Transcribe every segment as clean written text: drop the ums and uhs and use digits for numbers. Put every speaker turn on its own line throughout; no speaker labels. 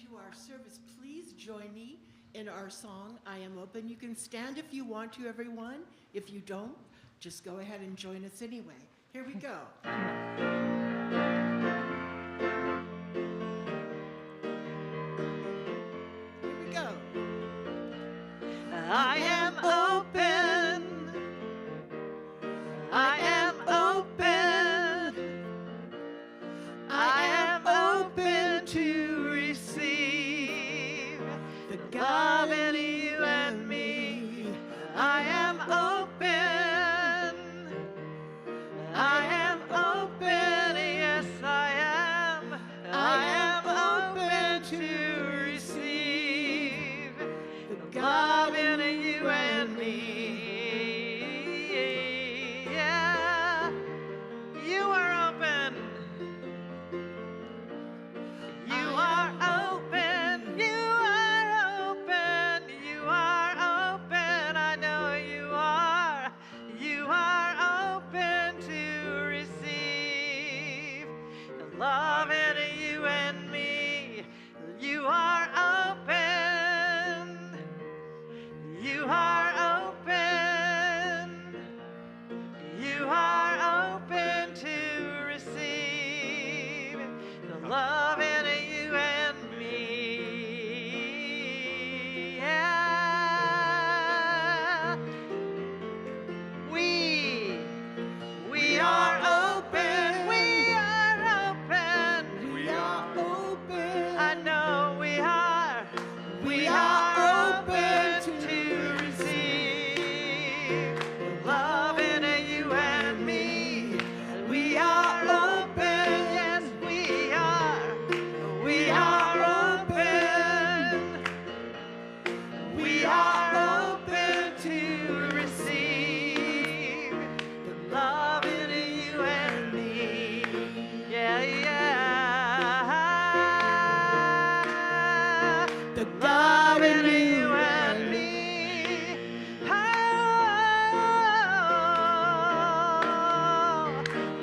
to our service. Please join me in our song, I Am Open. You can stand if you want to, everyone. If you don't, just go ahead and join us anyway. Here we go. Here we go.
I am open. I am open. I am open to receive the love in you and me. I am open. I am open. Yes, I am. I am open to receive the love in you and me. Yeah, you are open. You are open. You are open. You are open. I know you are. You are open to receive the love in you and me. You are open. You are open. You are open to receive the love in you and me. Yeah. We are open. We are open.
We are open.
I know we are.
We are open
to receive the love in you and me. We are open. Yes, we are. We are open. We are open to receive the love in you and me. Yeah, yeah.
The
Love
God
in
in
you
you
and me. Oh,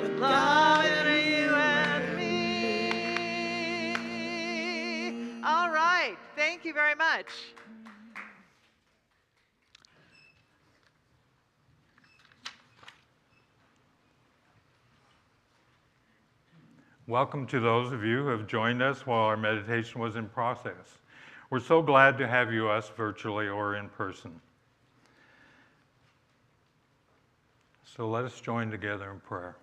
the love in you and me. All right. Thank you very much.
Welcome to those of you who have joined us while our meditation was in process. We're so glad to have you us virtually or in person. So let us join together in prayer.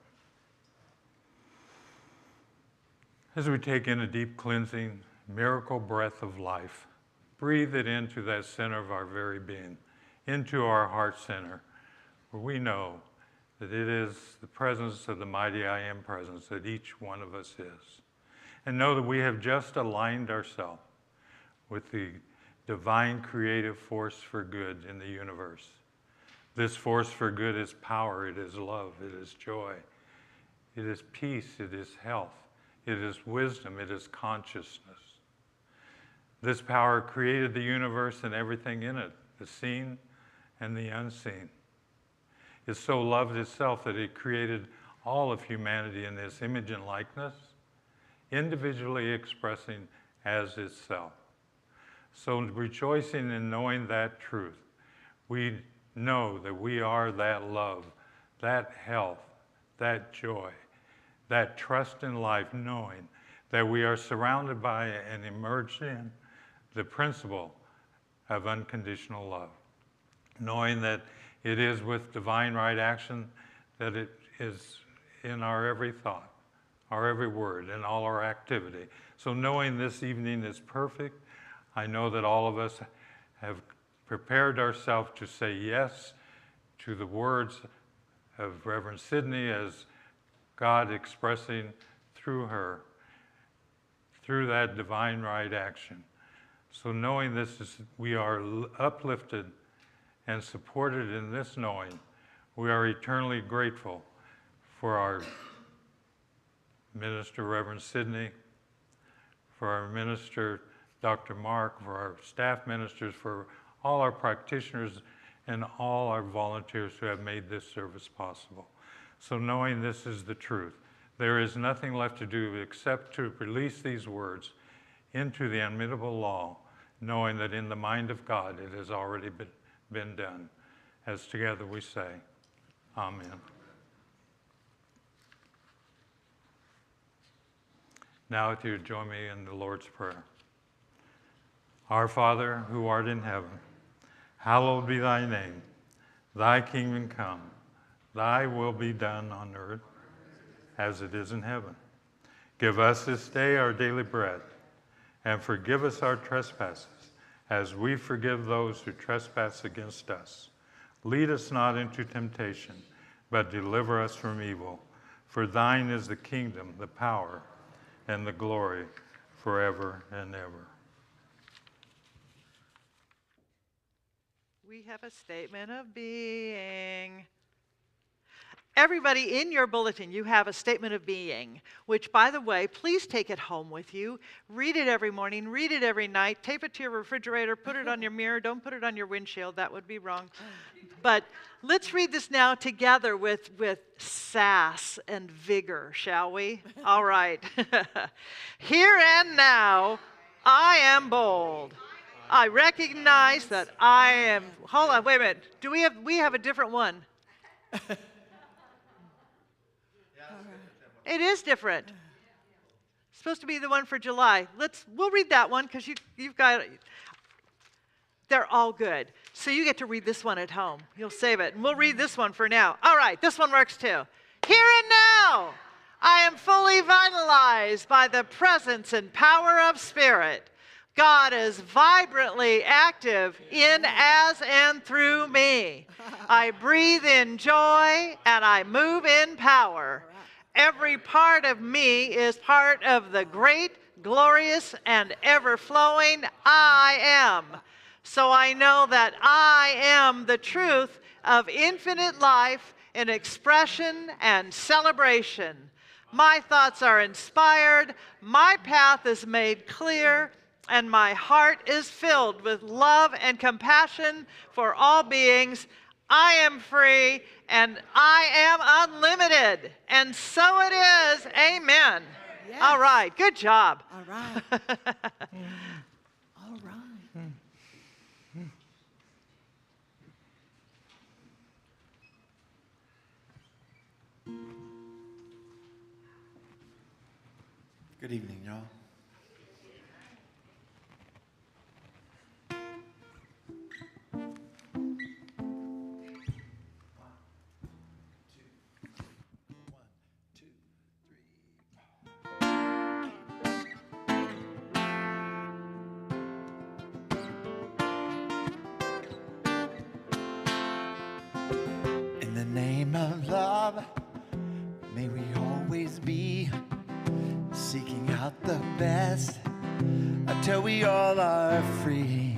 As we take in a deep cleansing, miracle breath of life, breathe it into that center of our very being, into our heart center, where we know that it is the presence of the mighty I Am presence that each one of us is. And know that we have just aligned ourselves with the divine creative force for good in the universe. This force for good is power, it is love, it is joy, it is peace, it is health, it is wisdom, it is consciousness. This power created the universe and everything in it, the seen and the unseen. It so loved itself that it created all of humanity in its image and likeness, individually expressing as itself. So rejoicing in knowing that truth, we know that we are that love, that health, that joy, that trust in life, knowing that we are surrounded by and immersed in the principle of unconditional love, knowing that it is with divine right action that it is in our every thought, our every word, and all our activity. So knowing this evening is perfect, I know that all of us have prepared ourselves to say yes to the words of Reverend Sidney as God expressing through her, through that divine right action. So knowing this is, we are uplifted and supported in this knowing, we are eternally grateful for our minister, Reverend Sidney, for our minister, Dr. Mark, for our staff ministers, for all our practitioners, and all our volunteers who have made this service possible. So knowing this is the truth, there is nothing left to do except to release these words into the immutable law, knowing that in the mind of God it has already been done. As together we say, Amen. Now if you would join me in the Lord's Prayer. Our Father, who art in heaven, hallowed be thy name. Thy kingdom come, thy will be done on earth as it is in heaven. Give us this day our daily bread, and forgive us our trespasses, as we forgive those who trespass against us. Lead us not into temptation, but deliver us from evil. For thine is the kingdom, the power, and the glory forever and ever.
We have a statement of being. Everybody, in your bulletin, you have a statement of being, which, by the way, please take it home with you. Read it every morning, read it every night, tape it to your refrigerator, put it on your mirror. Don't put it on your windshield. That would be wrong. But let's read this now together with sass and vigor, shall we? All right. Here and now, I am bold. I recognize that I am. Hold on, wait a minute. Do we have a different one? It is different. It's supposed to be the one for July. We'll read that one because you've got it. They're all good. So you get to read this one at home. You'll save it. And we'll read this one for now. All right, this one works too. Here and now, I am fully vitalized by the presence and power of Spirit. God is vibrantly active in, as, and through me. I breathe in joy and I move in power. Every part of me is part of the great, glorious, and ever-flowing I am. So I know that I am the truth of infinite life in expression and celebration. My thoughts are inspired, my path is made clear, and my heart is filled with love and compassion for all beings. I am free and I am unlimited. And so it is. Amen.
Yes.
All right. Good job.
All right. All right.
Good evening, y'all. In the name of love, may we always be seeking out the best until we all are free,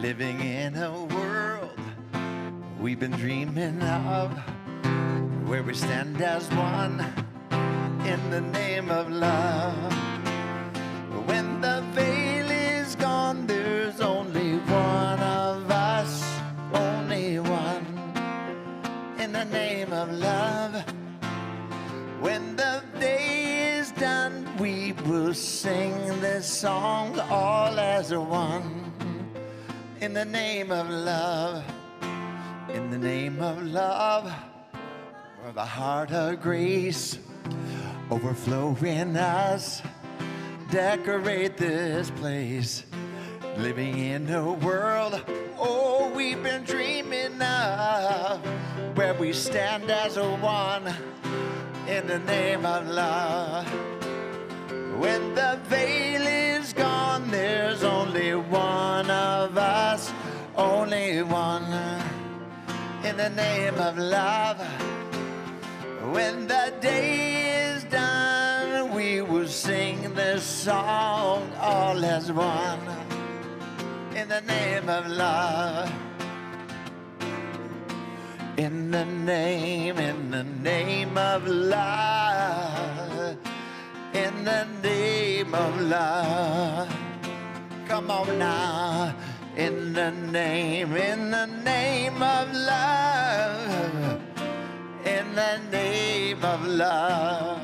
living in a world we've been dreaming of, where we stand as one in the name of love. When the veil is gone, there's only one of us, only one, in the name of love. When the day is done, we will sing this song all as one, in the name of love, in the name of love, where the heart of grace overflow in us, decorate this place, living in a world, oh, we've been dreaming of, where we stand as one, in the name of love. When the veil is gone, there's only one of us, only one, in the name of love. When the day is done, we will sing this song all as one, in the name of love. In the name of love, in the name of love. Come on now. In the name of love, in the name of love.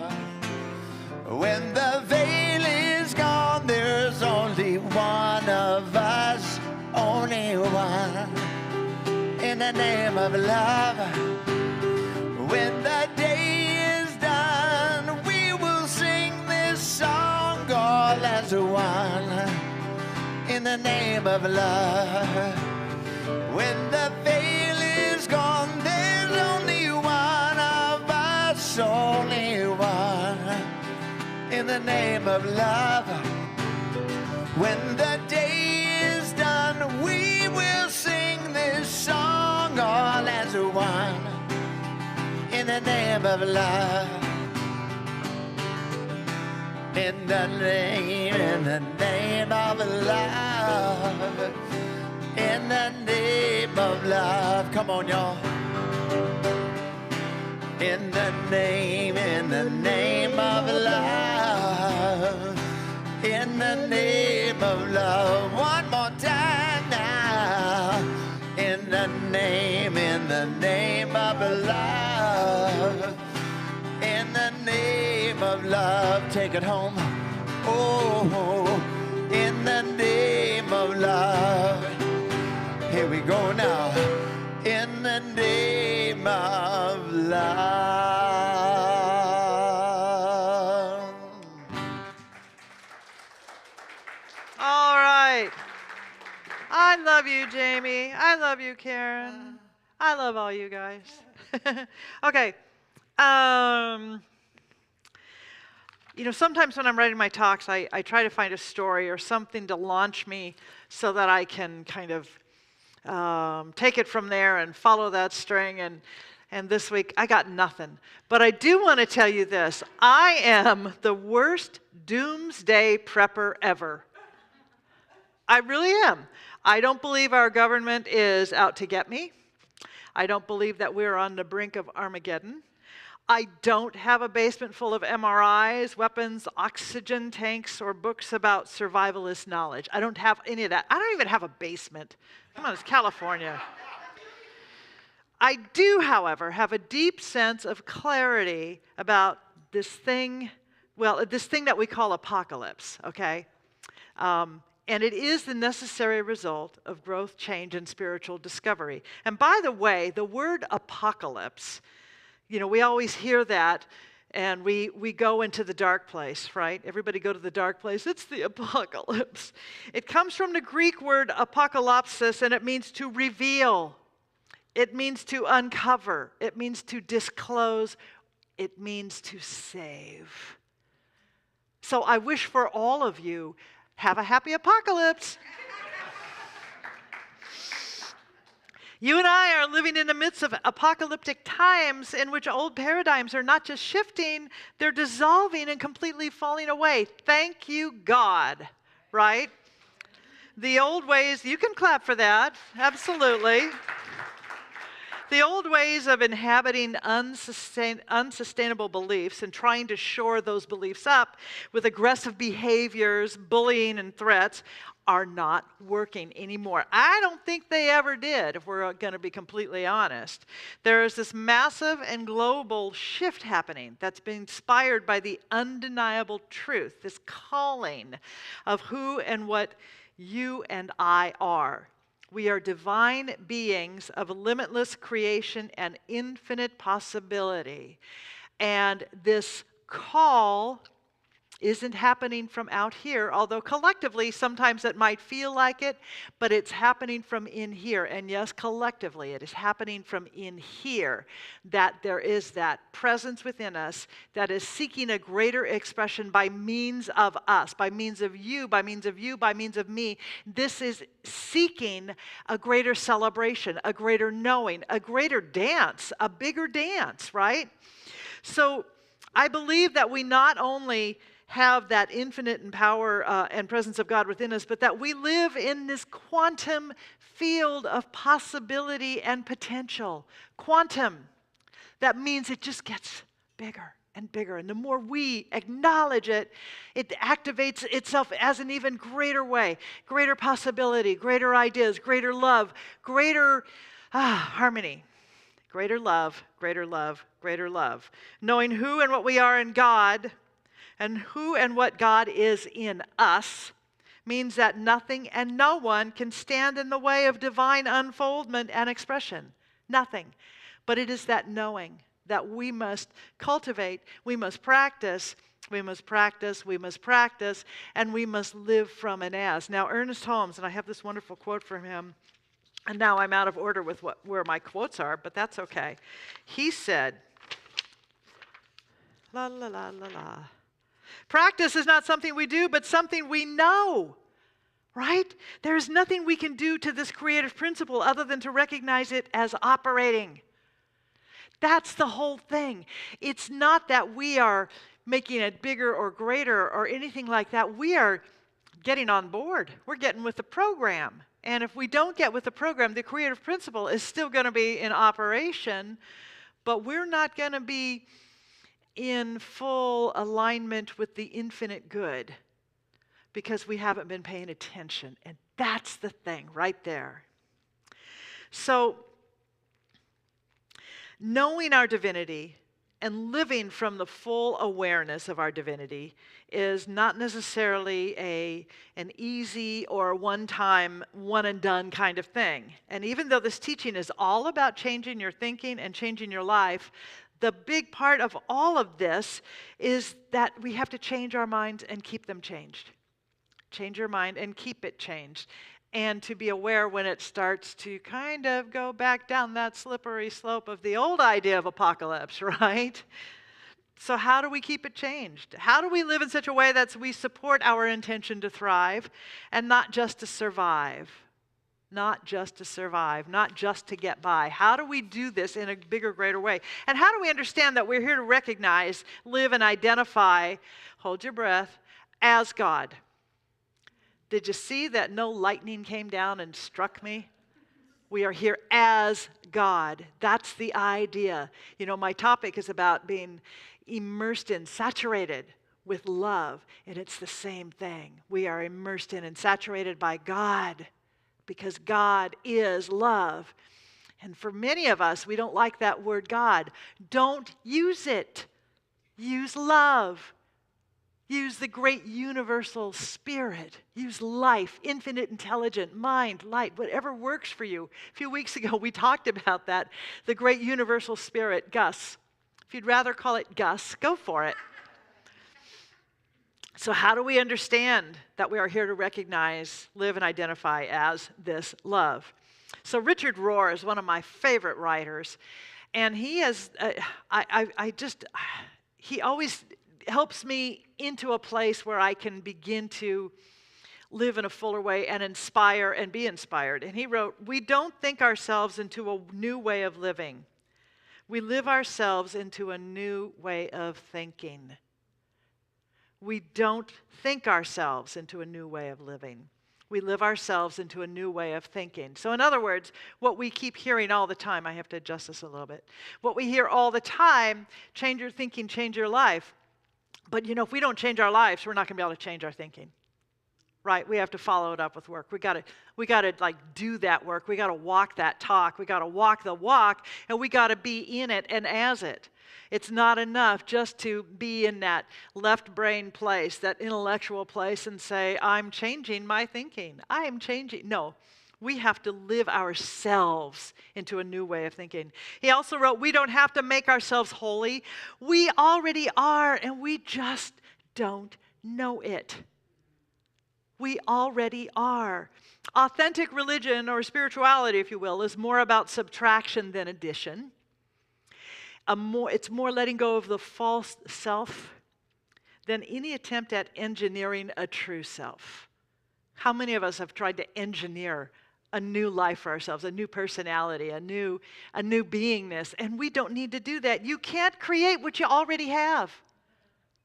When the veil is gone, there's the name of love. When the day is done, we will sing this song all as one. In the name of love. When the veil is gone, there's only one of us, only one. In the name of love. When the day is done, we will sing this song all as one. In the name of love. In the name of love. In the name of love. Come on, y'all. In the name of love. In the name of love. One more time now. In the name of love. In the name of love. Take it home. Oh, in the name of love. Here we go now. In the name of love.
All right. I love you, Jamie. I love you, Karen. I love all you guys. Okay. You know, sometimes when I'm writing my talks, I try to find a story or something to launch me so that I can kind of take it from there and follow that string. And this week, I got nothing. But I do want to tell you this. I am the worst doomsday prepper ever. I really am. I don't believe our government is out to get me. I don't believe that we're on the brink of Armageddon. I don't have a basement full of MRIs, weapons, oxygen tanks, or books about survivalist knowledge. I don't have any of that. I don't even have a basement. Come on, it's California. I do, however, have a deep sense of clarity about this thing, this thing that we call apocalypse, okay? And it is the necessary result of growth, change, and spiritual discovery. And by the way, the word apocalypse, you know, we always hear that, and we go into the dark place, right? Everybody go to the dark place. It's the apocalypse. It comes from the Greek word apokalypsis, and it means to reveal. It means to uncover. It means to disclose. It means to save. So I wish for all of you, have a happy apocalypse. You and I are living in the midst of apocalyptic times in which old paradigms are not just shifting, they're dissolving and completely falling away. Thank you, God, right? The old ways, you can clap for that, absolutely. The old ways of inhabiting unsustainable beliefs and trying to shore those beliefs up with aggressive behaviors, bullying, and threats are not working anymore. I don't think they ever did, if we're going to be completely honest. There is this massive and global shift happening that's been inspired by the undeniable truth, this calling of who and what you and I are. We are divine beings of limitless creation and infinite possibility. And this call isn't happening from out here, although collectively sometimes it might feel like it, but it's happening from in here. And yes, collectively it is happening from in here, that there is that presence within us that is seeking a greater expression by means of us, by means of you, by means of you, by means of me. This is seeking a greater celebration, a greater knowing, a greater dance, a bigger dance, right? So I believe that we not only have that infinite and power and presence of God within us, but that we live in this quantum field of possibility and potential. Quantum, that means it just gets bigger and bigger. And the more we acknowledge it, it activates itself as an even greater way, greater possibility, greater ideas, greater love, greater harmony. Greater love, greater love, greater love. Knowing who and what we are in God, and who and what God is in us, means that nothing and no one can stand in the way of divine unfoldment and expression. Nothing. But it is that knowing that we must cultivate, we must practice, we must practice, we must practice, and we must live from and as. Now, Ernest Holmes, and I have this wonderful quote from him, and now I'm out of order with where my quotes are, but that's okay. He said, la, la, la, la, la. Practice is not something we do, but something we know, right? There is nothing we can do to this creative principle other than to recognize it as operating. That's the whole thing. It's not that we are making it bigger or greater or anything like that. We are getting on board. We're getting with the program. And if we don't get with the program, the creative principle is still going to be in operation, but we're not going to be in full alignment with the infinite good because we haven't been paying attention. And that's the thing right there. So, knowing our divinity and living from the full awareness of our divinity is not necessarily an easy or one-time, one-and-done kind of thing. And even though this teaching is all about changing your thinking and changing your life, the big part of all of this is that we have to change our minds and keep them changed. Change your mind and keep it changed. And to be aware when it starts to kind of go back down that slippery slope of the old idea of apocalypse, right? So how do we keep it changed? How do we live in such a way that we support our intention to thrive and not just to survive? Not just to survive, not just to get by. How do we do this in a bigger, greater way? And how do we understand that we're here to recognize, live, and identify, hold your breath, as God? Did you see that no lightning came down and struck me? We are here as God. That's the idea. You know, my topic is about being immersed in, saturated with love, and it's the same thing. We are immersed in and saturated by God because God is love. And for many of us, we don't like that word God. Don't use it. Use love. Use the great universal spirit. Use life, infinite intelligent, mind, light, whatever works for you. A few weeks ago, we talked about that, the great universal spirit, Gus. If you'd rather call it Gus, go for it. So how do we understand that we are here to recognize, live, and identify as this love? So Richard Rohr is one of my favorite writers, and he has, he always helps me into a place where I can begin to live in a fuller way and inspire and be inspired. And he wrote, "We don't think ourselves into a new way of living. We live ourselves into a new way of thinking." We don't think ourselves into a new way of living. We live ourselves into a new way of thinking. So in other words, what we keep hearing all the time, I have to adjust this a little bit. What we hear all the time, change your thinking, change your life. But you know, if we don't change our lives, we're not going to be able to change our thinking. Right? We have to follow it up with work. We got to like do that work. We got to walk that talk. We got to walk the walk, and we got to be in it and as it. It's not enough just to be in that left brain place, that intellectual place, and say, I'm changing my thinking. I am changing. No, we have to live ourselves into a new way of thinking. He also wrote, we don't have to make ourselves holy. We already are, and we just don't know it. We already are. Authentic religion, or spirituality, if you will, is more about subtraction than addition. It's more letting go of the false self than any attempt at engineering a true self. How many of us have tried to engineer a new life for ourselves, a new personality, a new beingness? And we don't need to do that. You can't create what you already have.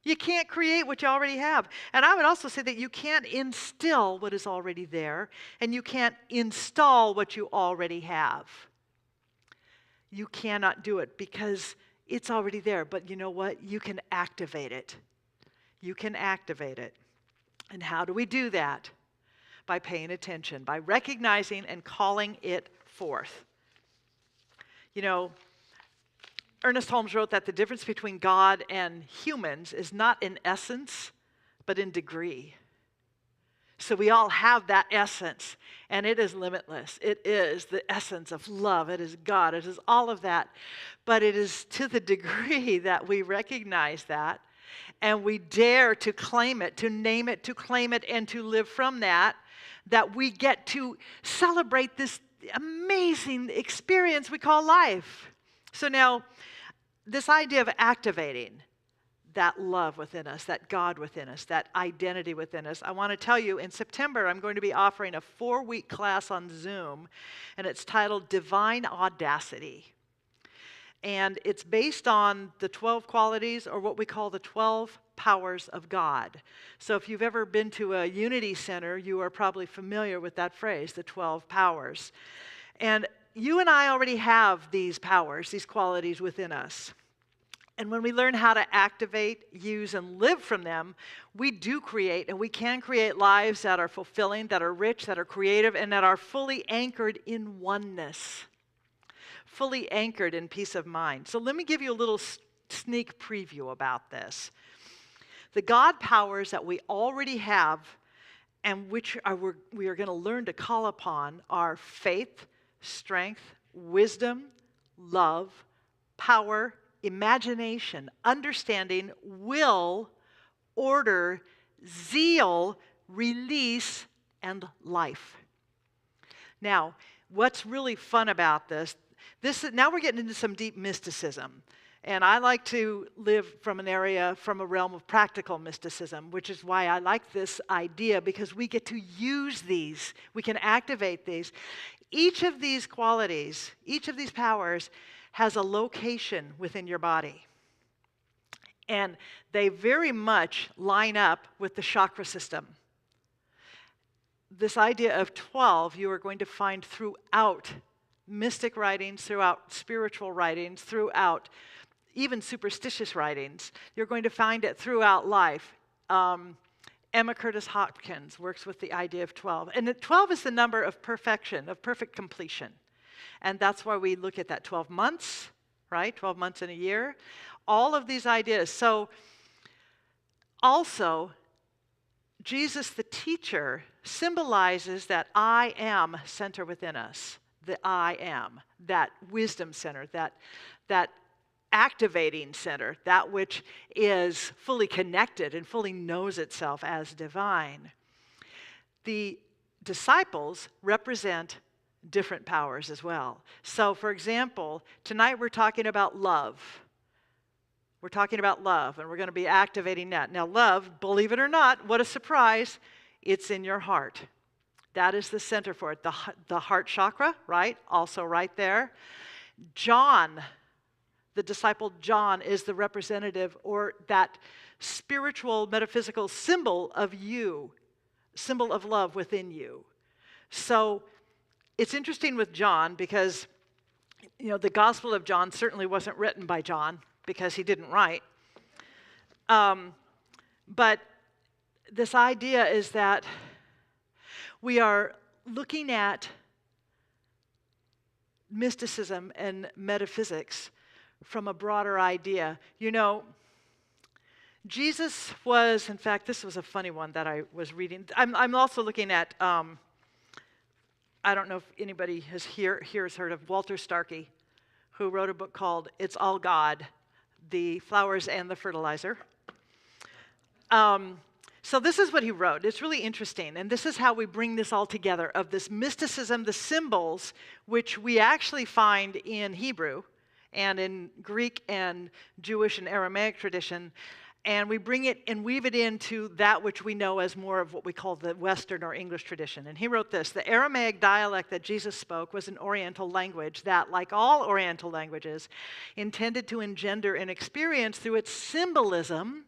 You can't create what you already have. And I would also say that you can't instill what is already there, and you can't install what you already have. You cannot do it because it's already there. But you know what? You can activate it. You can activate it. And how do we do that? By paying attention, by recognizing and calling it forth. You know, Ernest Holmes wrote that the difference between God and humans is not in essence, but in degree. So we all have that essence, and it is limitless. It is the essence of love. It is God. It is all of that. But it is to the degree that we recognize that, and we dare to claim it, to name it, to claim it, and to live from that, that we get to celebrate this amazing experience we call life. So now, this idea of activating that love within us, that God within us, that identity within us. I want to tell you, in September, I'm going to be offering a 4-week class on Zoom, and it's titled Divine Audacity. And it's based on the 12 qualities, or what we call the 12 powers of God. So if you've ever been to a Unity Center, you are probably familiar with that phrase, the 12 powers. And you and I already have these powers, these qualities within us. And when we learn how to activate, use, and live from them, we do create, and we can create lives that are fulfilling, that are rich, that are creative, and that are fully anchored in oneness, fully anchored in peace of mind. So let me give you a little sneak preview about this. The God powers that we already have and which we are going to learn to call upon are faith, strength, wisdom, love, power, imagination, understanding, will, order, zeal, release, and life. Now, what's really fun about this now we're getting into some deep mysticism. And I like to live from a realm of practical mysticism, which is why I like this idea, because we get to use these. We can activate these. Each of these qualities, each of these powers, has a location within your body. And they very much line up with the chakra system. This idea of 12 you are going to find throughout mystic writings, throughout spiritual writings, throughout even superstitious writings. You're going to find it throughout life. Emma Curtis Hopkins works with the idea of 12. And 12 is the number of perfection, of perfect completion. And that's why we look at that 12 months, right? 12 months in a year. All of these ideas. So also, Jesus the teacher symbolizes that I am center within us. The I am, that wisdom center, that activating center, that which is fully connected and fully knows itself as divine. The disciples represent different powers as well. So, for example, tonight we're talking about love. We're talking about love, and we're going to be activating that. Now, love, believe it or not, what a surprise, it's in your heart. That is the center for it. The heart chakra, right? Also right there. John, the disciple John, is the representative, or that spiritual, metaphysical symbol of you, symbol of love within you. So it's interesting with John because, the Gospel of John certainly wasn't written by John because he didn't write. But this idea is that we are looking at mysticism and metaphysics from a broader idea. Jesus was, in fact, this was a funny one that I was reading. I'm also looking at, I don't know if anybody has heard of Walter Starkey, who wrote a book called It's All God, The Flowers and the Fertilizer. So this is what he wrote. It's really interesting, and this is how we bring this all together, of this mysticism, the symbols, which we actually find in Hebrew and in Greek and Jewish and Aramaic tradition, and we bring it and weave it into that which we know as more of what we call the Western or English tradition. And he wrote this: the Aramaic dialect that Jesus spoke was an Oriental language that, like all Oriental languages, intended to engender an experience through its symbolism,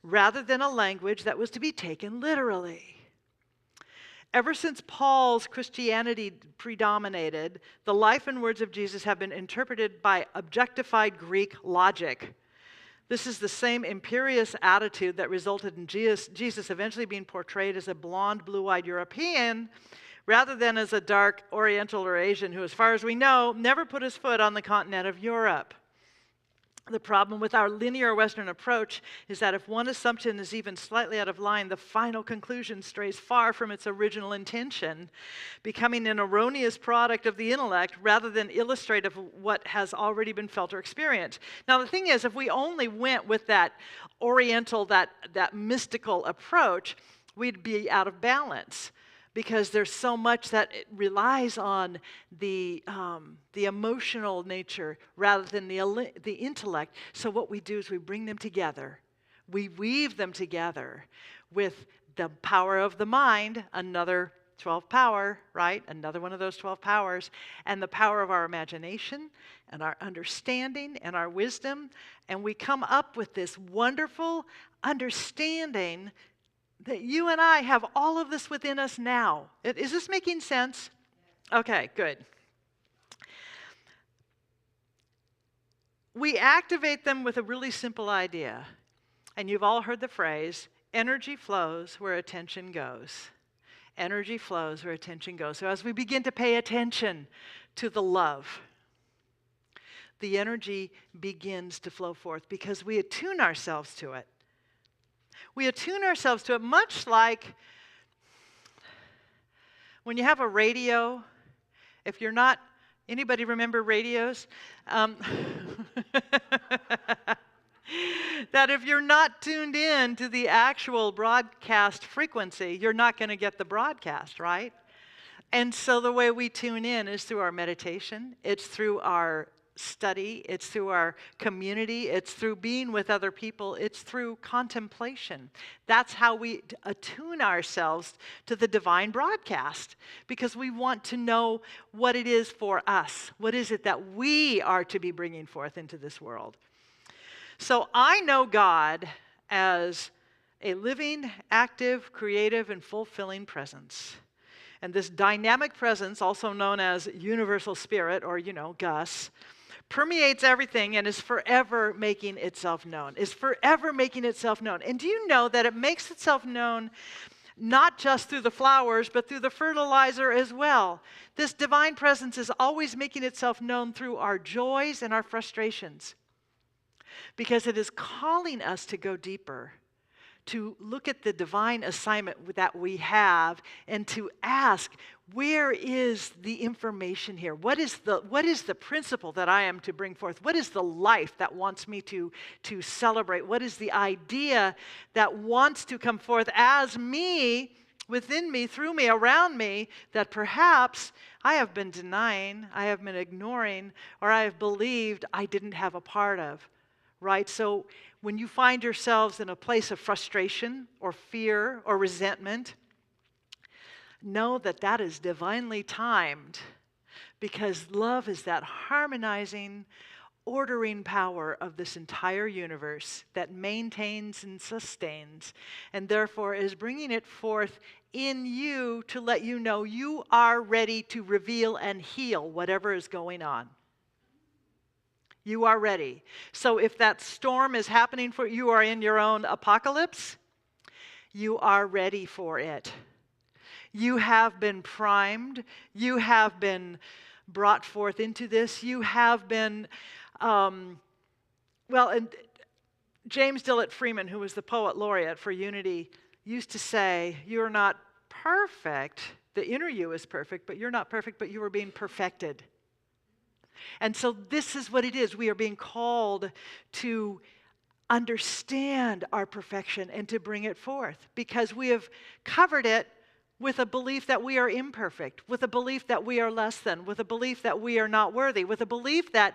rather than a language that was to be taken literally. Ever since Paul's Christianity predominated, the life and words of Jesus have been interpreted by objectified Greek logic. This is the same imperious attitude that resulted in Jesus eventually being portrayed as a blonde, blue-eyed European, rather than as a dark Oriental or Asian who, as far as we know, never put his foot on the continent of Europe. The problem with our linear Western approach is that if one assumption is even slightly out of line, the final conclusion strays far from its original intention, becoming an erroneous product of the intellect rather than illustrative of what has already been felt or experienced. Now, the thing is, if we only went with that oriental, that mystical approach, we'd be out of balance, because there's so much that it relies on the emotional nature rather than the intellect. So what we do is we bring them together. We weave them together with the power of the mind, another 12 power, right? Another one of those 12 powers, and the power of our imagination and our understanding and our wisdom. And we come up with this wonderful understanding that you and I have all of this within us now. Is this making sense? Okay, good. We activate them with a really simple idea. And you've all heard the phrase, energy flows where attention goes. Energy flows where attention goes. So as we begin to pay attention to the love, the energy begins to flow forth because we attune ourselves to it. We attune ourselves to it, much like when you have a radio. If you're not, anybody remember radios? That if you're not tuned in to the actual broadcast frequency, you're not going to get the broadcast, right? And so the way we tune in is through our meditation. It's through our study, it's through our community, it's through being with other people, it's through contemplation. That's how we attune ourselves to the divine broadcast, because we want to know what it is for us. What is it that we are to be bringing forth into this world? So I know God as a living, active, creative, and fulfilling presence. And this dynamic presence, also known as universal spirit, or, Gus, permeates everything and is forever making itself known, And do you know that it makes itself known not just through the flowers, but through the fertilizer as well? This divine presence is always making itself known through our joys and our frustrations, because it is calling us to go deeper, to look at the divine assignment that we have and to ask, where is the information here? What is the principle that I am to bring forth? What is the life that wants me to celebrate? What is the idea that wants to come forth as me, within me, through me, around me, that perhaps I have been denying, I have been ignoring, or I have believed I didn't have a part of, right? So when you find yourselves in a place of frustration or fear or resentment, know that that is divinely timed, because love is that harmonizing, ordering power of this entire universe that maintains and sustains, and therefore is bringing it forth in you to let you know you are ready to reveal and heal whatever is going on. You are ready. So if that storm is happening for you, are in your own apocalypse, you are ready for it. You have been primed. You have been brought forth into this. You have been, and James Dillett Freeman, who was the poet laureate for Unity, used to say, you're not perfect. The inner you is perfect, but you're not perfect, but you are being perfected. And so this is what it is. We are being called to understand our perfection and to bring it forth, because we have covered it with a belief that we are imperfect, with a belief that we are less than, with a belief that we are not worthy, with a belief that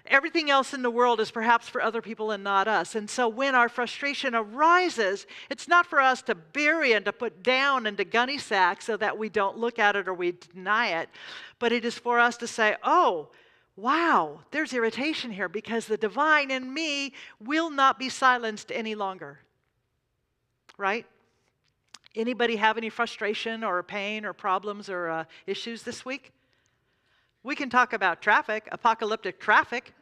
everything else in the world is perhaps for other people and not us. And so when our frustration arises, it's not for us to bury and to put down into gunny sacks so that we don't look at it or we deny it, but it is for us to say, oh, wow, there's irritation here, because the divine in me will not be silenced any longer. Right? Anybody have any frustration or pain or problems or issues this week? We can talk about traffic, apocalyptic traffic.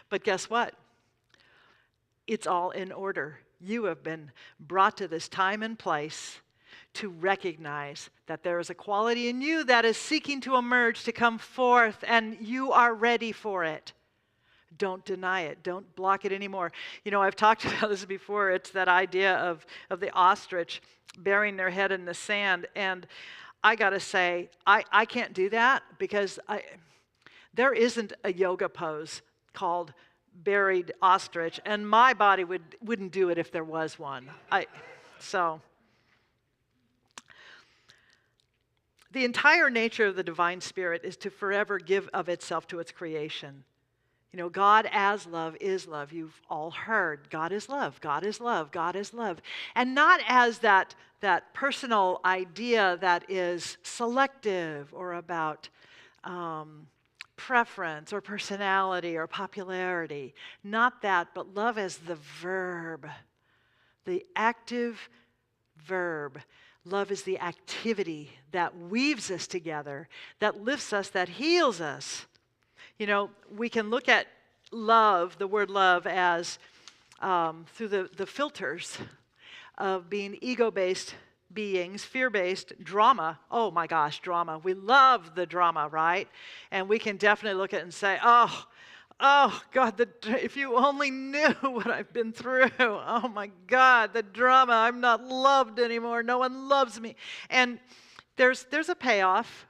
But guess what? It's all in order. You have been brought to this time and place to recognize that there is a quality in you that is seeking to emerge, to come forth, and you are ready for it. Don't deny it. Don't block it anymore. You know, I've talked about this before. It's that idea of the ostrich burying their head in the sand. And I got to say, I can't do that because there isn't a yoga pose called buried ostrich, and my body wouldn't do it if there was one. So the entire nature of the divine spirit is to forever give of itself to its creation. You know, God as love is love. You've all heard God is love, God is love, God is love. And not as that personal idea that is selective or about preference or personality or popularity. Not that, but love as the verb, the active verb. Love is the activity that weaves us together, that lifts us, that heals us. You know, we can look at love, the word love, as through the filters of being ego-based beings, fear-based, drama. Oh my gosh, drama. We love the drama, right? And we can definitely look at it and say, oh God, if you only knew what I've been through. Oh my God, the drama. I'm not loved anymore. No one loves me. And there's a payoff.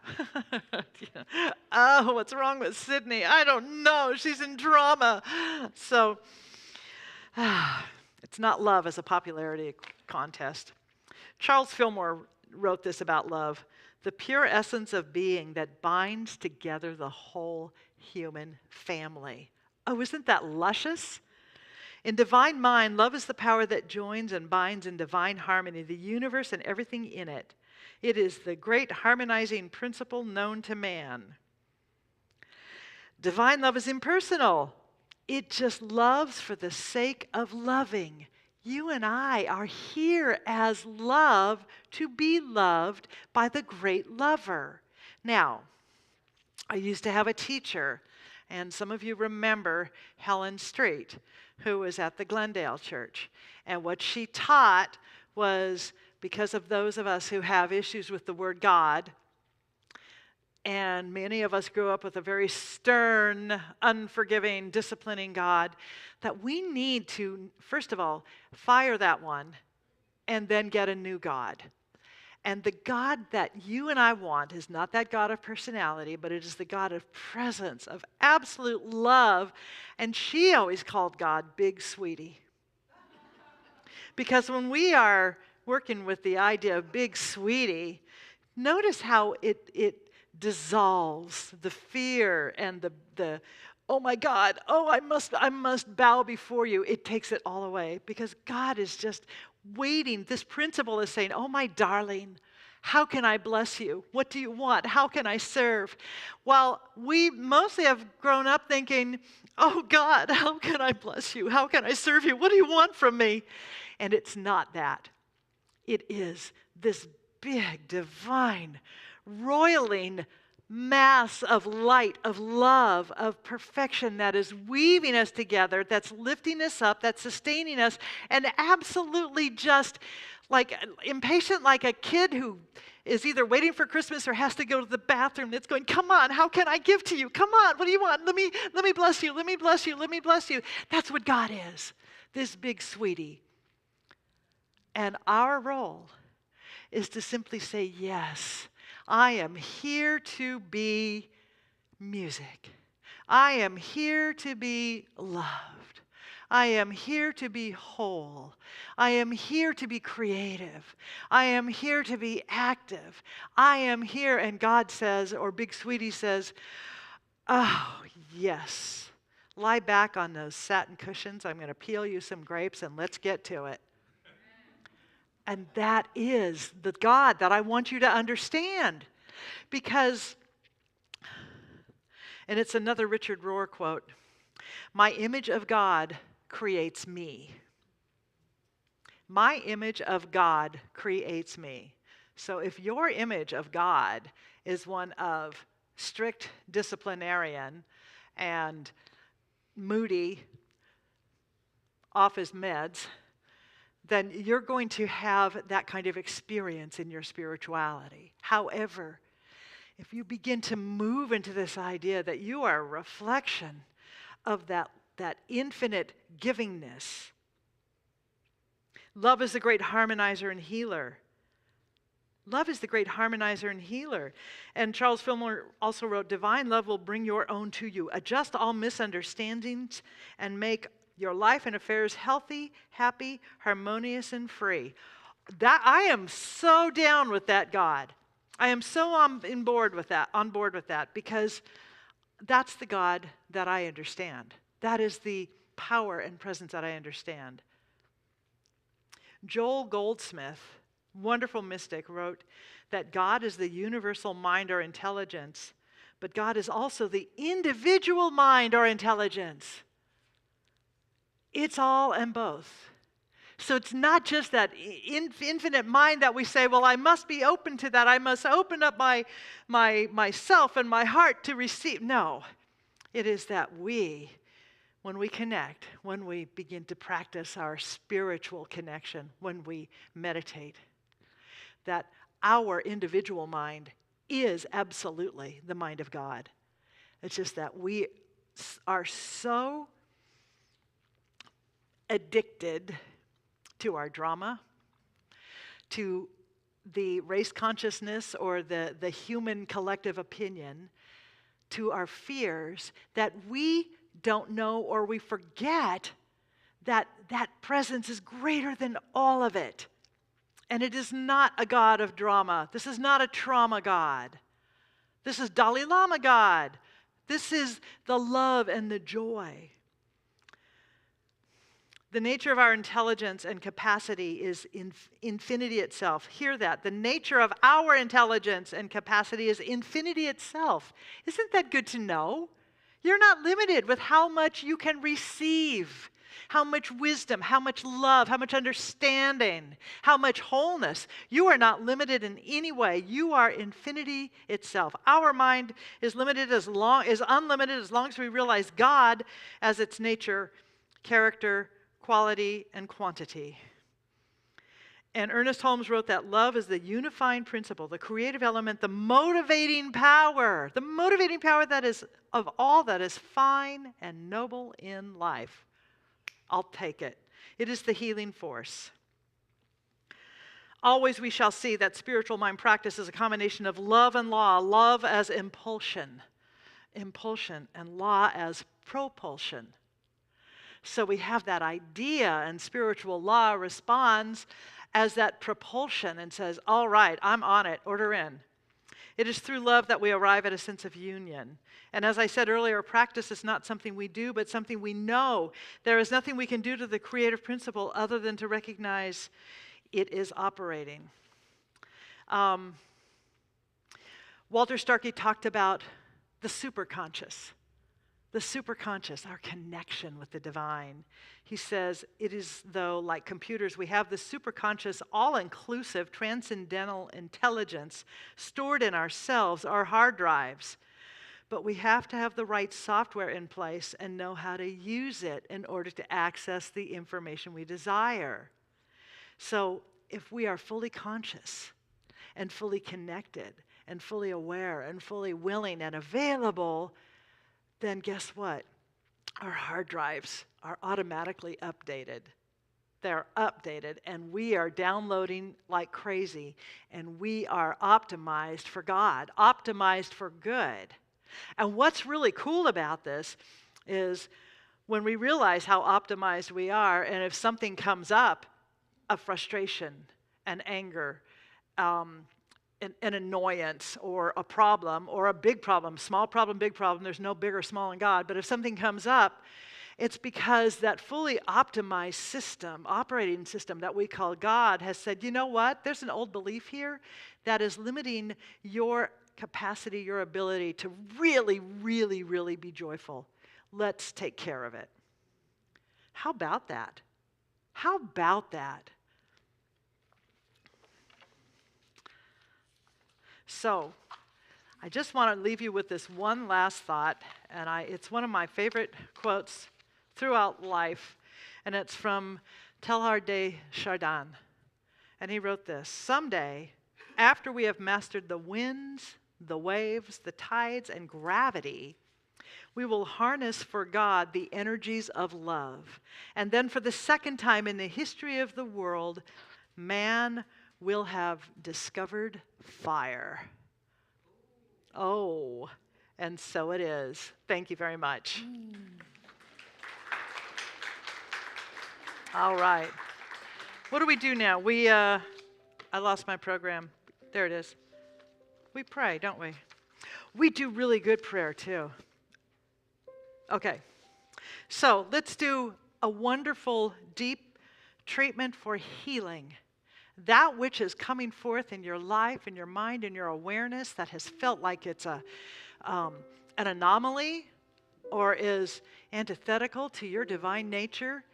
Oh, what's wrong with Sydney? I don't know. She's in drama. So it's not love as a popularity contest. Charles Fillmore wrote this about love: the pure essence of being that binds together the whole human family. Oh, isn't that luscious? In divine mind, love is the power that joins and binds in divine harmony the universe and everything in it. It is the great harmonizing principle known to man. Divine love is impersonal. It just loves for the sake of loving. You and I are here as love to be loved by the great lover. Now, I used to have a teacher, and some of you remember Helen Street, who was at the Glendale Church. And what she taught was, because of those of us who have issues with the word God, and many of us grew up with a very stern, unforgiving, disciplining God, that we need to, first of all, fire that one and then get a new God. And the God that you and I want is not that God of personality, but it is the God of presence, of absolute love. And she always called God Big Sweetie. Because when we are working with the idea of Big Sweetie, notice how it dissolves the fear and the oh my God, oh I must bow before you. It takes it all away because God is just waiting. This principle is saying, oh my darling, how can I bless you? What do you want? How can I serve? While we mostly have grown up thinking, oh God, how can I bless you? How can I serve you? What do you want from me? And it's not that. It is this big, divine, roiling mass of light, of love, of perfection that is weaving us together, that's lifting us up, that's sustaining us, and absolutely just like impatient, like a kid who is either waiting for Christmas or has to go to the bathroom. It's going, come on, how can I give to you? Come on, what do you want? Let me bless you, let me bless you, let me bless you. That's what God is, this big sweetie. And our role is to simply say, yes, I am here to be music. I am here to be loved. I am here to be whole. I am here to be creative. I am here to be active. I am here, and God says, or Big Sweetie says, oh, yes. Lie back on those satin cushions. I'm going to peel you some grapes, and let's get to it. And that is the God that I want you to understand. Because, and it's another Richard Rohr quote, my image of God creates me. My image of God creates me. So if your image of God is one of strict disciplinarian and moody, off his meds, then you're going to have that kind of experience in your spirituality. However, if you begin to move into this idea that you are a reflection of that infinite givingness, love is the great harmonizer and healer. Love is the great harmonizer and healer. And Charles Fillmore also wrote, divine love will bring your own to you, adjust all misunderstandings, and make your life and affairs healthy, happy, harmonious, and free. That I am so down with that God. I am so on board with that, because that's the God that I understand. That is the power and presence that I understand. Joel Goldsmith, wonderful mystic, wrote that God is the universal mind or intelligence, but God is also the individual mind or intelligence. It's all and both. So it's not just that infinite mind that we say, well, I must be open to that. I must open up myself and my heart to receive. No, it is that when we connect, when we begin to practice our spiritual connection, when we meditate, that our individual mind is absolutely the mind of God. It's just that we are so addicted to our drama, to the race consciousness or the human collective opinion, to our fears, that we don't know or we forget that that presence is greater than all of it. And it is not a God of drama. This is not a trauma God. This is Dalai Lama God. This is the love and the joy. The nature of our intelligence and capacity is infinity itself. Hear that. The nature of our intelligence and capacity is infinity itself. Isn't that good to know? You're not limited with how much you can receive, how much wisdom, how much love, how much understanding, how much wholeness. You are not limited in any way. You are infinity itself. Our mind is unlimited as long as we realize God as its nature, character, quality, and quantity. And Ernest Holmes wrote that love is the unifying principle, the creative element, the motivating power that is of all that is fine and noble in life. I'll take it. It is the healing force. Always we shall see that spiritual mind practice is a combination of love and law, love as impulsion, and law as propulsion. So we have that idea, and spiritual law responds as that propulsion and says, all right, I'm on it, order in. It is through love that we arrive at a sense of union. And as I said earlier, practice is not something we do, but something we know. There is nothing we can do to the creative principle other than to recognize it is operating. Walter Starkey talked about the superconscious. The superconscious, our connection with the divine. He says, it is though, like computers, we have the superconscious, all-inclusive, transcendental intelligence stored in ourselves, our hard drives. But we have to have the right software in place and know how to use it in order to access the information we desire. So if we are fully conscious and fully connected and fully aware and fully willing and available, then guess what? Our hard drives are automatically updated. They're updated, and we are downloading like crazy, and we are optimized for God, optimized for good. And what's really cool about this is when we realize how optimized we are, and if something comes up, a frustration, an anger, an annoyance or a problem or a big problem, small problem, big problem, there's no big or small in God, but if something comes up, it's because that fully optimized system, operating system that we call God has said, you know what, there's an old belief here that is limiting your capacity, your ability to really, really, really be joyful. Let's take care of it. How about that? How about that? So, I just want to leave you with this one last thought, and it's one of my favorite quotes throughout life, and it's from Teilhard de Chardin. And he wrote this: someday, after we have mastered the winds, the waves, the tides, and gravity, we will harness for God the energies of love. And then for the second time in the history of the world, man will have discovered fire. Oh, and so it is. Thank you very much. All right. What do we do now? I lost my program. There it is. We pray, don't we? We do really good prayer too. Okay. So let's do a wonderful, deep treatment for healing. That which is coming forth in your life, in your mind, in your awareness that has felt like it's an anomaly or is antithetical to your divine nature,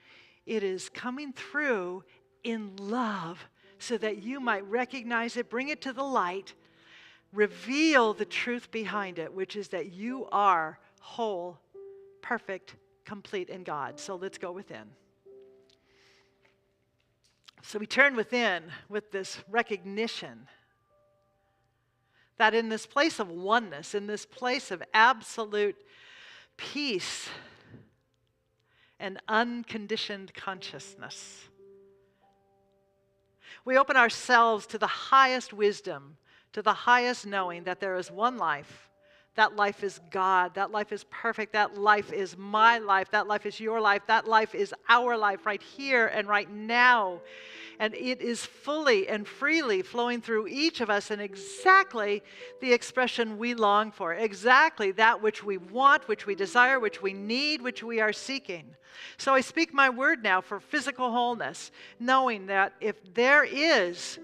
it is coming through in love so that you might recognize it, bring it to the light, reveal the truth behind it, which is that you are whole, perfect, complete in God. So let's go within. So we turn within with this recognition that in this place of oneness, in this place of absolute peace and unconditioned consciousness, we open ourselves to the highest wisdom, to the highest knowing that there is one life. That life is God. That life is perfect. That life is my life. That life is your life. That life is our life right here and right now. And it is fully and freely flowing through each of us in exactly the expression we long for, exactly that which we want, which we desire, which we need, which we are seeking. So I speak my word now for physical wholeness, knowing that if there is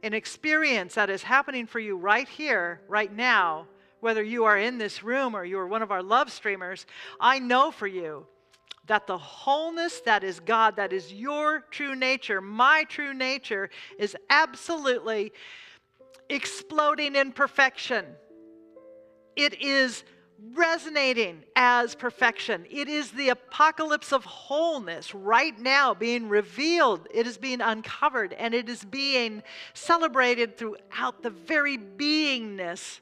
an experience that is happening for you right here, right now, whether you are in this room or you are one of our love streamers, I know for you that the wholeness that is God, that is your true nature, my true nature, is absolutely exploding in perfection. It is resonating as perfection. It is the apocalypse of wholeness right now being revealed. It is being uncovered, and it is being celebrated throughout the very beingness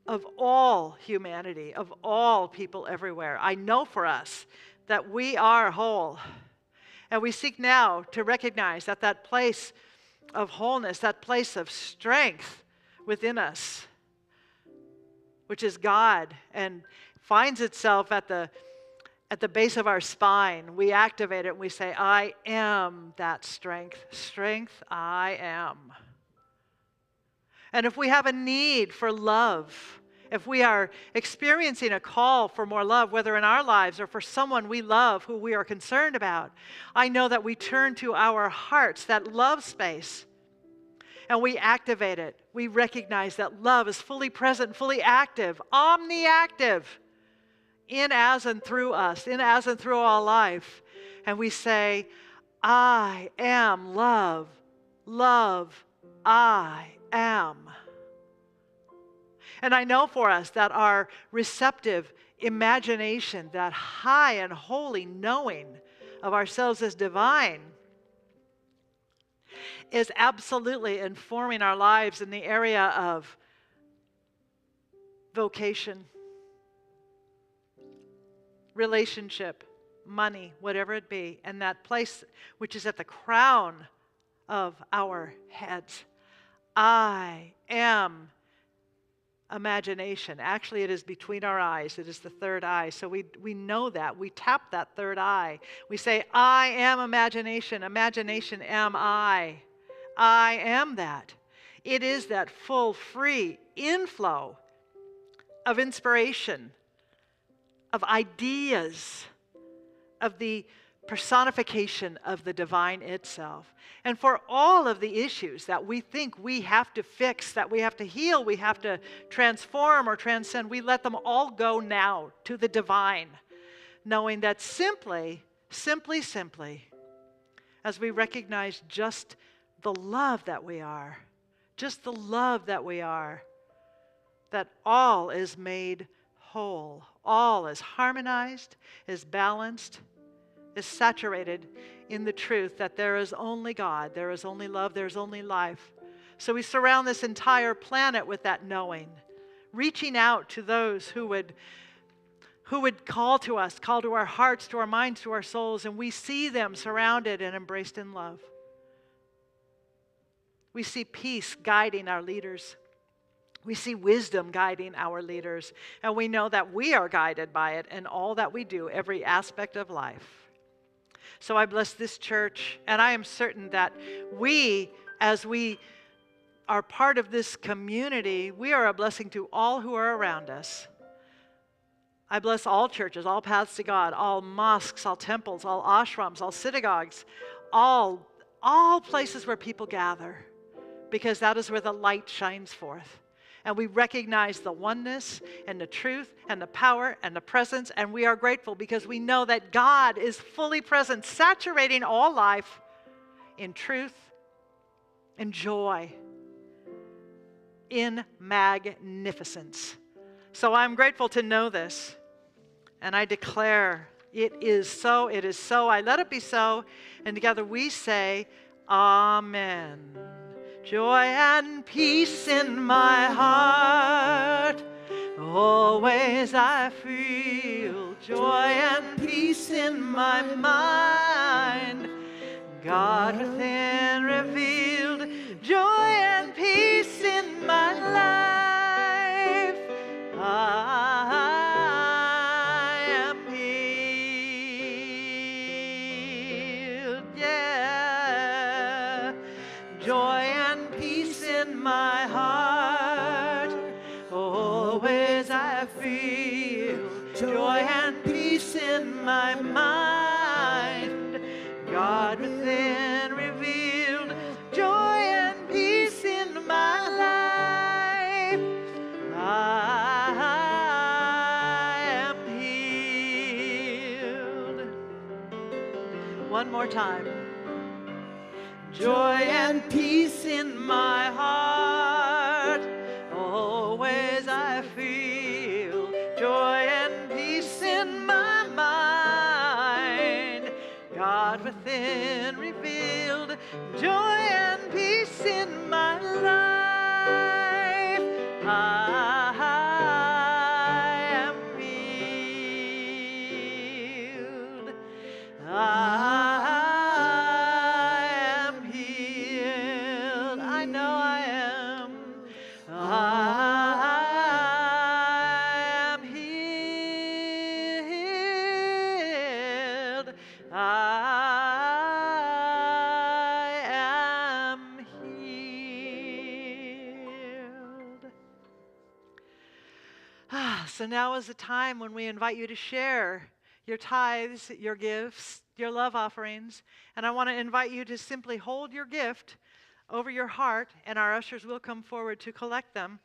of all humanity, of all people everywhere. I know for us that we are whole. And we seek now to recognize that that place of wholeness, that place of strength within us, which is God, and finds itself at the base of our spine. We activate it and we say, I am that strength. Strength, I am. And if we have a need for love, if we are experiencing a call for more love, whether in our lives or for someone we love who we are concerned about, I know that we turn to our hearts, that love space, and we activate it. We recognize that love is fully present, fully active, omniactive, in, as, and through us, in, as, and through all life. And we say, I am love. Love, I am. And I know for us that our receptive imagination, that high and holy knowing of ourselves as divine, is absolutely informing our lives in the area of vocation, relationship, money, whatever it be, and that place which is at the crown of our heads. I am imagination. Actually, it is between our eyes. It is the third eye. So we know that. We tap that third eye. We say, I am imagination. Imagination am I. I am that. It is that full, free inflow of inspiration, of ideas, of the personification of the divine itself. And for all of the issues that we think we have to fix, that we have to heal, we have to transform or transcend, we let them all go now to the divine, knowing that simply, as we recognize just the love that we are, just the love that we are, that all is made whole, all is harmonized, is balanced, is saturated in the truth that there is only God, there is only love, there is only life. So we surround this entire planet with that knowing, reaching out to those who would call to us, call to our hearts, to our minds, to our souls, and we see them surrounded and embraced in love. We see peace guiding our leaders. We see wisdom guiding our leaders, and we know that we are guided by it in all that we do, every aspect of life. So I bless this church, and I am certain that we, as we are part of this community, we are a blessing to all who are around us. I bless all churches, all paths to God, all mosques, all temples, all ashrams, all synagogues, all places where people gather, because that is where the light shines forth. And we recognize the oneness and the truth and the power and the presence, and we are grateful because we know that God is fully present, saturating all life in truth, in joy, in magnificence. So I'm grateful to know this, and I declare it is so, it is so. I let it be so, and together we say, Amen. Joy and peace in my heart, always I feel joy and peace in my mind, God within revealed, joy and peace in my life. I am healed, yeah. Joy and peace in my heart, always I feel joy and peace in my mind, God within revealed, joy and peace in my life. I am healed. One more time. Joy and peace in my heart, always I feel joy and peace in my mind, God within revealed, joy and peace in my life. I am healed. I know I am. I am healed. I am healed. So now is the time when we invite you to share your tithes, your gifts, your love offerings. And I want to invite you to simply hold your gift over your heart, and our ushers will come forward to collect them.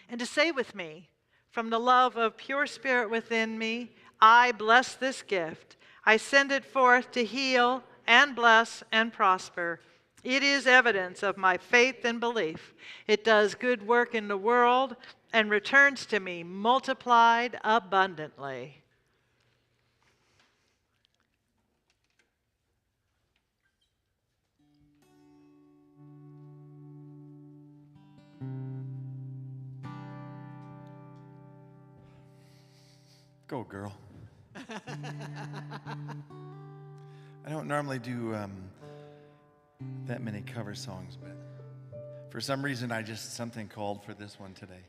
And to say with me, from the love of pure spirit within me, I bless this gift. I send it forth to heal and bless and prosper. It is evidence of my faith and belief. It does good work in the world and returns to me multiplied abundantly.
Go, girl. I don't normally do that many cover songs, but for some reason something called for this one today.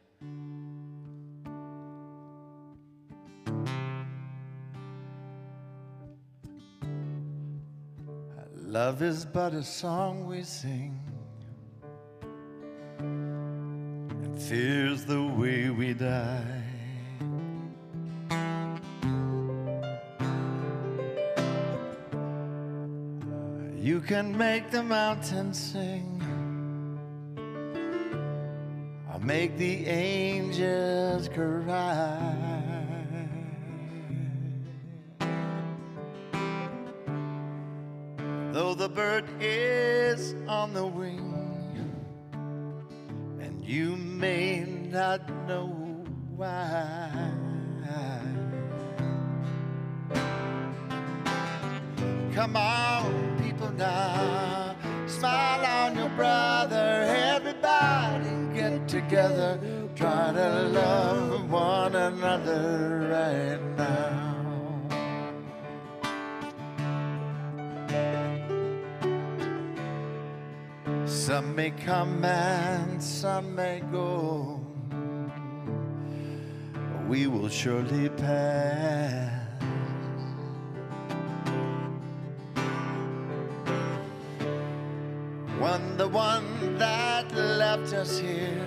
Love is but a song we sing, and fear's the way we die. You can make the mountains sing, I'll make the angels cry. Though the bird is on the wing, and you may not know why. Come on, people now, smile on your brother. Everybody get together, try to love one another right now. Some may come and some may go, we will surely pass. When the one that left us here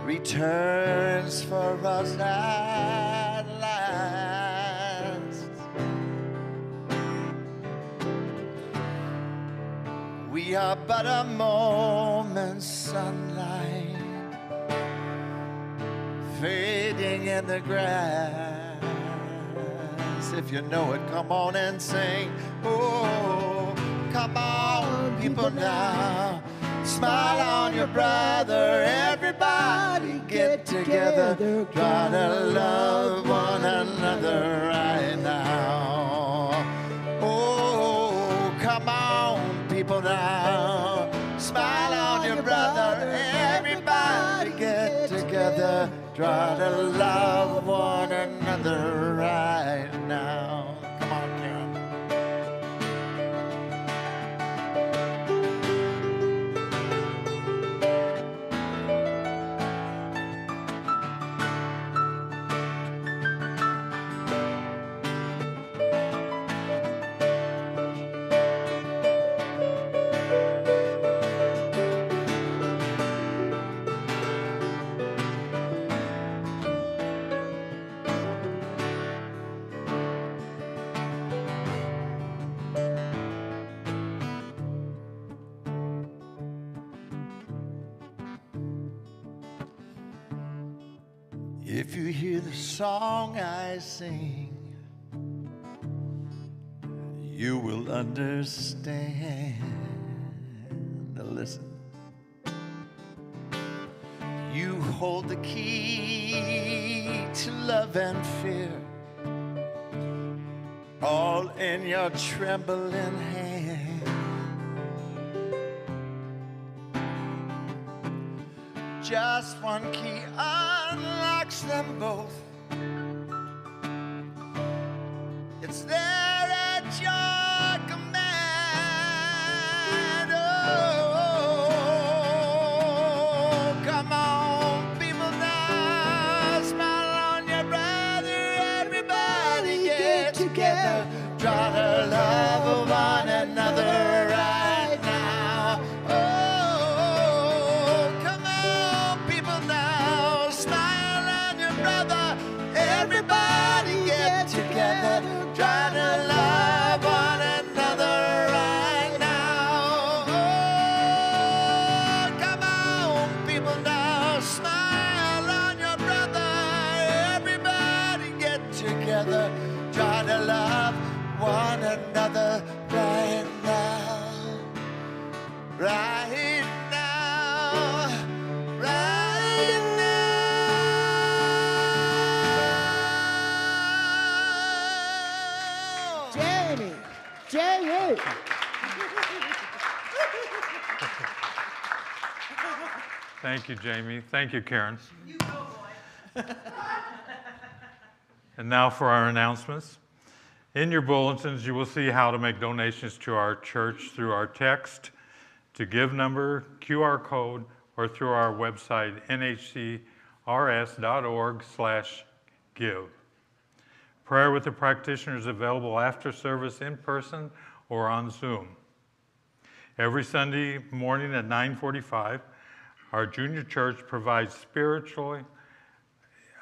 returns for us at last, we are but a moment's sunlight fading in the grass. If you know it, come on and sing. Oh, come on, people now, smile on your brother. Everybody get together, try to love one another right now. Oh, come on, people now, smile on your brother. Everybody get together, try to love one another right now. Come on, Karen. If you hear the song I sing, you will understand. Now listen. You hold the key to love and fear, all in your trembling hand. Just one key unlocks them both. It's there at your command. Oh, come on, people now, smile on your brother. Everybody get together, try to love one another right now. Oh, come on, people now, smile on your brother. Everybody get together, try to love one another right now. Oh, come on, people now, smile on your brother. Everybody get together, try to love one another right now. Right now, right now.
Jamie, Jamie.
Thank you, Jamie. Thank you, Karen.
You go, boy.
And now for our announcements. In your bulletins, you will see how to make donations to our church through our text, to give number, QR code, or through our website, nhcrs.org/give. Prayer with the practitioner is available after service in person or on Zoom. Every Sunday morning at 9:45, our junior church provides spiritually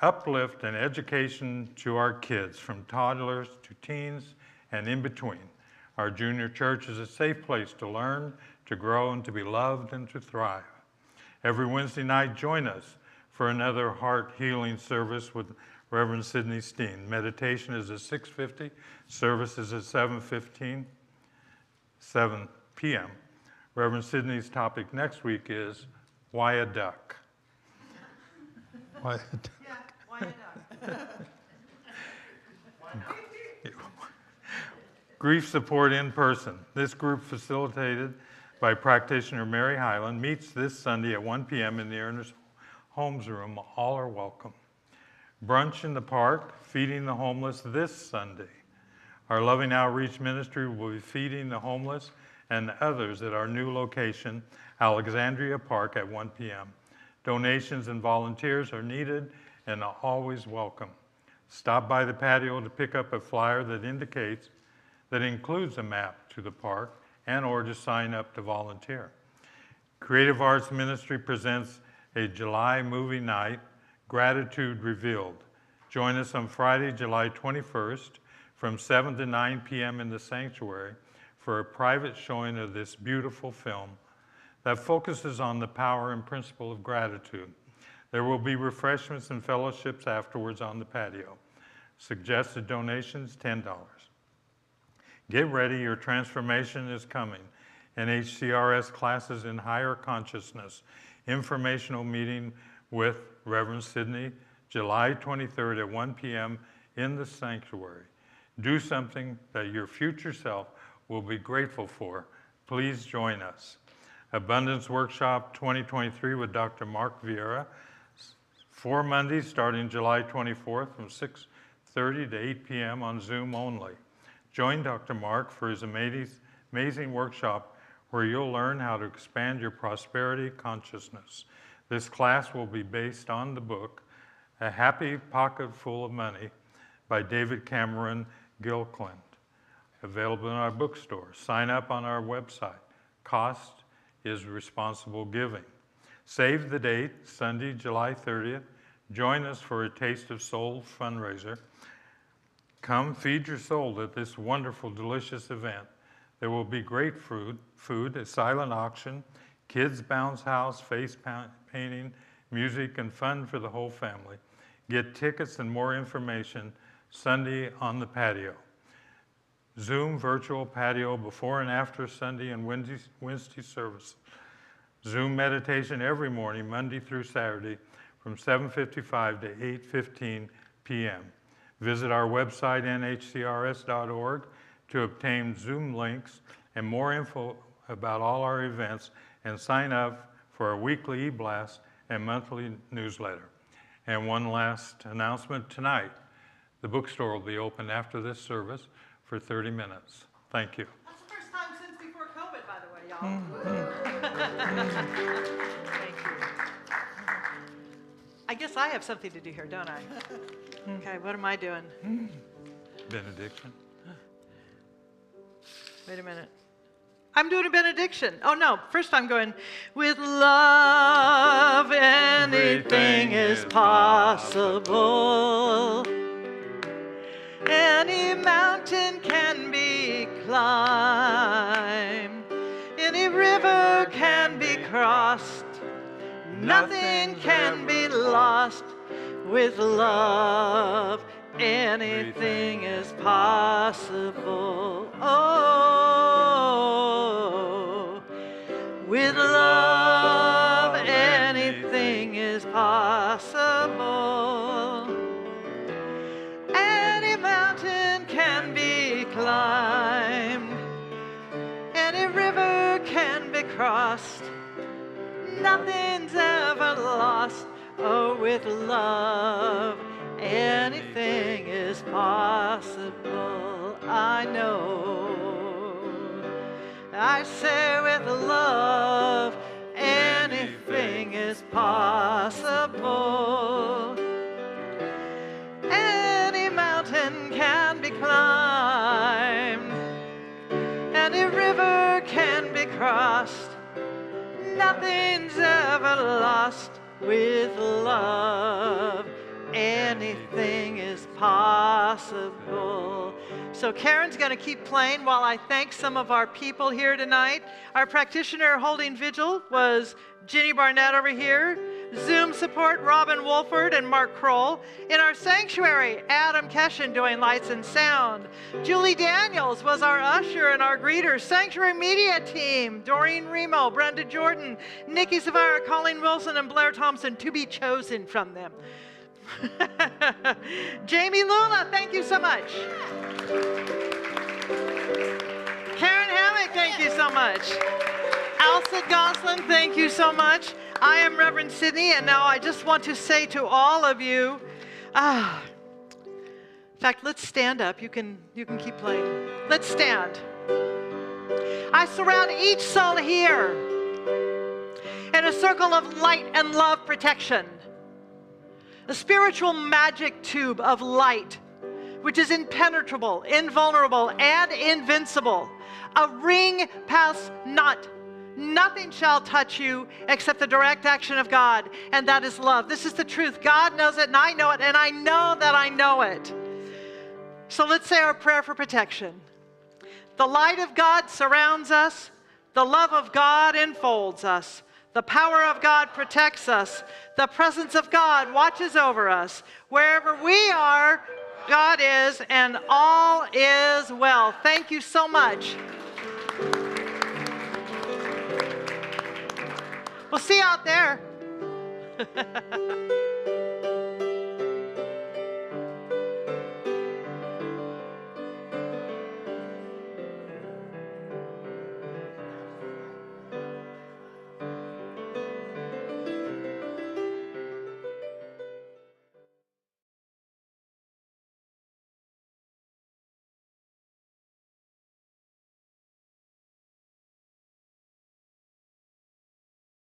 uplift and education to our kids, from toddlers to teens and in between. Our junior church is a safe place to learn, to grow, and to be loved and to thrive. Every Wednesday night, join us for another heart healing service with Reverend Sidney Steen. Meditation is at 6:50, service is at 7 p.m. Reverend Sidney's topic next week is, why a duck? Why a duck?
Yeah, why not?
Grief support in person. This group, facilitated by practitioner Mary Highland, meets this Sunday at 1 p.m. in the Ernest Holmes Room. All are welcome. Brunch in the park, feeding the homeless this Sunday. Our Loving Outreach Ministry will be feeding the homeless and others at our new location, Alexandria Park, at 1 p.m. Donations and volunteers are needed and are always welcome. Stop by the patio to pick up a flyer that includes a map to the park and or to sign up to volunteer. Creative Arts Ministry presents a July movie night, Gratitude Revealed. Join us on Friday, July 21st from 7 to 9 p.m. in the sanctuary for a private showing of this beautiful film that focuses on the power and principle of gratitude. There will be refreshments and fellowships afterwards on the patio. Suggested donations, $10. Get ready, your transformation is coming. NHCRS classes in higher consciousness. Informational meeting with Reverend Sidney, July 23rd at 1 p.m. in the sanctuary. Do something that your future self will be grateful for. Please join us. Abundance Workshop 2023 with Dr. Mark Vieira, 4 Mondays starting July 24th from 6:30 to 8 p.m. on Zoom only. Join Dr. Mark for his amazing workshop where you'll learn how to expand your prosperity consciousness. This class will be based on the book, A Happy Pocket Full of Money by David Cameron Gilliland, available in our bookstore. Sign up on our website. Cost is responsible giving. Save the date, Sunday, July 30th. Join us for a Taste of Soul fundraiser. Come feed your soul at this wonderful, delicious event. There will be great food, a silent auction, kids bounce house, face painting, music, and fun for the whole family. Get tickets and more information Sunday on the patio. Zoom virtual patio before and after Sunday and Wednesday service. Zoom meditation every morning, Monday through Saturday, from 7:55 to 8:15 p.m. Visit our website, nhcrs.org, to obtain Zoom links and more info about all our events, and sign up for our weekly e-blast and monthly newsletter. And one last announcement tonight. The bookstore will be open after this service for 30 minutes. Thank you.
That's the first time since before COVID, by the way, y'all. Thank you. I guess I have something to do here, don't I? Okay, what am I doing?
Benediction.
Wait a minute. I'm doing a benediction. Oh no, first I'm going, with love anything is possible. Any mountain can be climbed. Any river can be crossed. Nothing can be lost. With love, anything is possible. Oh, with love, anything is possible. Any mountain can be climbed. Any river can be crossed. Nothing's ever lost. Oh, with love, anything is possible. I know. I say with love, anything is possible. Any mountain can be climbed. Any river can be crossed. Nothing's ever lost. With love, anything is possible. So Karen's going to keep playing while I thank some of our people here tonight. Our practitioner holding vigil was Ginny Barnett over here. Zoom support, Robin Wolford and Mark Kroll. In our sanctuary, Adam Keshin doing lights and sound. Julie Daniels was our usher and our greeter. Sanctuary media team, Doreen Remo, Brenda Jordan, Nikki Zavara, Colleen Wilson, and Blair Thompson, to be chosen from them. Jamie Lula, thank you so much. so much. Alsa Goslin, thank you so much. I am Reverend Sydney, and now I just want to say to all of you, in fact, let's stand up. You can keep playing. Let's stand. I surround each soul here in a circle of light and love protection. A spiritual magic tube of light, which is impenetrable, invulnerable, and invincible. A ring pass not. Nothing shall touch you except the direct action of God, and that is love. This is the truth. God knows it, and I know it, and I know that I know it. So let's say our prayer for protection. The light of God surrounds us. The love of God enfolds us. The power of God protects us. The presence of God watches over us. Wherever we are, God is, and all is well. Thank you so much. We'll see you out there.